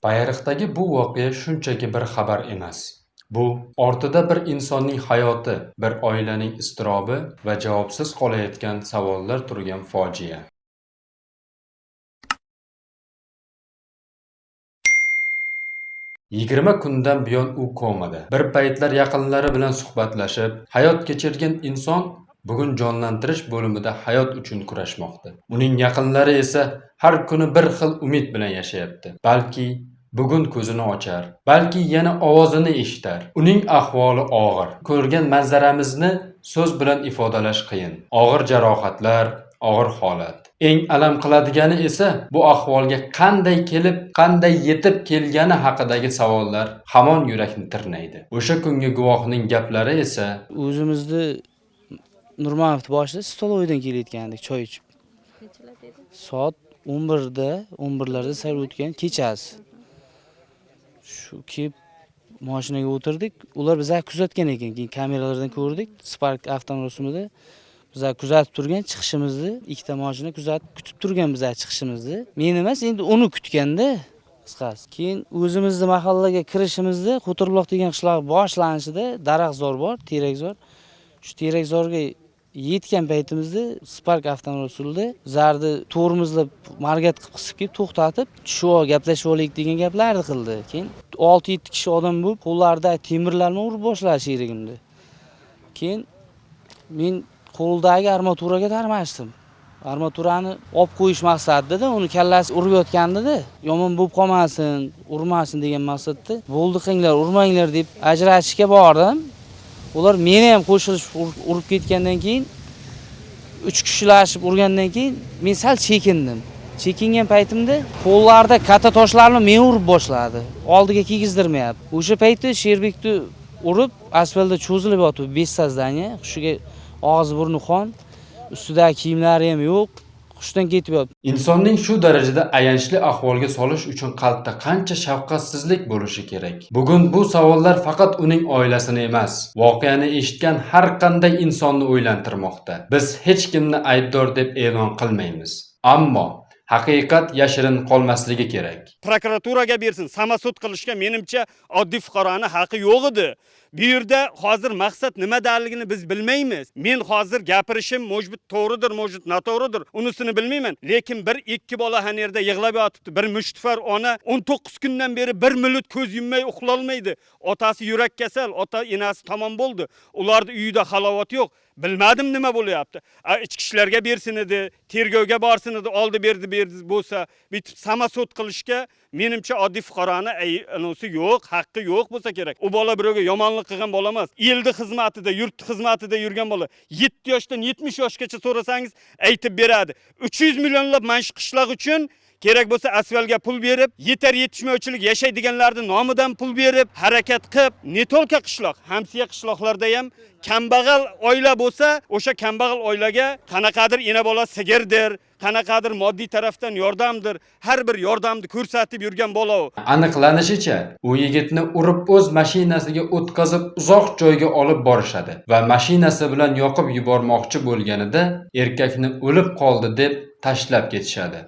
Bayriqdagi bu voqea shunchaki bir xabar emas. Bu ortida bir insonning hayoti, bir oilaning iztirobi va javobsiz qolayotgan savollar turgan fojia. 20 kundan buyon u komada. Bir paytlar yaqinlari bilan suhbatlashib, hayot kechirgan inson bugun jonlantirish bo'limida hayot uchun kurashmoqda. Uning yaqinlari esa har kuni bir xil umid bilan yashayapti. Balki bugun ko'zini ochar, balki yana ovozini eshitar. Uning ahvoli og'ir. Ko'rgan manzaramizni so'z bilan ifodalash qiyin. Og'ir jarohatlar, og'ir holat. Eng alam qiladigani esa bu ahvolga qanday kelib, qanday yetib kelgani haqidagi savollar hamon yurakni tirnaydi. O'sha kungi guvohning gaplari esa O'zimizni Nurmanov boshida stoloydan kelayotgandik choy ichib. Soat 11larda sayr o'tgan kechasi. Shu kelib mashinaga o'tirdik. Ular bizni kuzatgan ekan. Keyin kameralardan ko'rdik. Spark avtomobilimizda bizni kuzatib turgan chiqishimizni, ikkita mashina kutib turgan bizni chiqishimizni. Men emas, endi uni kutganda qisqasi. Keyin o'zimizni mahallaga kirishimizda Qo'tirloq degan qishloq boshlanishida daraxtzor bor, terakzor. Shu terakzorga yetgan paytimizda Spark avtomobilida zardi to'g'rimizlab margat qisib kelib to'xtatib, shu gaplashib olaylik degan gaplarni qildi. Keyin 6-7 kishi odam bo'lib, qo'llarida temirlarni urib boshladi sherigimni. Keyin men qo'ldagi armaturaga tarmashdim. Armaturani olib qo'yish maqsadida uni kallasi urib yotgandida, yomon bo'lib qolmasin, urmasin degan maqsadda, bo'ldi qinglar, urmanglar deb ajratishga bordim. Ular meni ham qo'shilib urib ketgandan keyin 3 kishilashib urgandan keyin men sal chekindim. Chekingan paytimda qo'llarida katta toshlarni men urib boshladi. Oldiga kiygizdirmayapti. O'sha paytda Sherbekni urib asfaltda cho'zilib yotib 5 sazdaniya, hushiga og'iz burni qon, ustidagi kiyimlari ham yo'q. Hushdan ketib yotdi. Insonning shu darajada ayanchli ahvolga solish uchun qalbda qancha shafqatsizlik bo'lishi kerak? Bugun bu savollar faqat uning oilasini emas, voqeani eshitgan har qanday insonni o'ylantirmoqda. Biz hech kimni aybdor deb e'lon qilmaymiz. Ammo haqiqat yashirin qolmasligi kerak. Prokuraturaga bersin, samasud qilishga menimcha oddiy fuqaroning haqqi yo'q edi. Bu yerda hozir maqsad nimadaligini biz bilmaymiz. Men hozir gapirishim mojbut to'g'ridir, mojbut noto'g'ridir, unisini bilmayman. Lekin bir ikki bola han yerda yig'lab yotibdi. Bir mushtafar ona 19 kundan beri 1 minut ko'z yummay uxlolmaydi. Otasi yurak kasal, ota enasi tamom bo'ldi. Ularning uyida halovat yo'q. Bilmadim nima bo'lyapti. Ichki ishlarga bersin edi, tergovga borsin edi, oldi berdi bo'lsa, bitib samasud qilishga menimcha oddiy fuqaroning aynosi yo'q, haqqi yo'q bo'lsa kerak. U bola birovga yomonlik qilgan bola emas. Eldi xizmatida, yurt xizmatida yurgan bola. 7 yoshdan 70 yoshgacha so'rasangiz aytib beradi. 300 millionlab mana shu qishloq uchun kerak bo'lsa asfaltga pul berib, yetar yetishmovchilik yashaydiganlarning nomidan pul berib, harakat qilib, ne tolka qishloq, hamsiya qishloqlarda ham kambag'al oila bo'lsa, o'sha kambag'al oilaga qanaqadir ena bola sigirdir, qanaqadir moddiy tarafdan yordamdir, har bir yordamni ko'rsatib yurgan bola u. Aniqlanishicha, u yigitni urib o'z mashinasiga o'tkazib uzoq joyga olib borishadi va mashinasi bilan yoqib yubormoqchi bo'lganida erkakni o'lib qoldi deb tashlab ketishadi.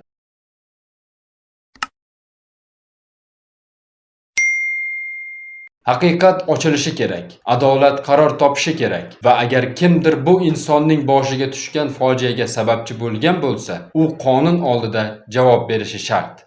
Haqiqat ochilishi kerak, adolat qaror topishi kerak va agar kimdir bu insonning boshiga tushgan fojiaga sababchi bo'lgan bo'lsa, u qonun oldida javob berishi shart.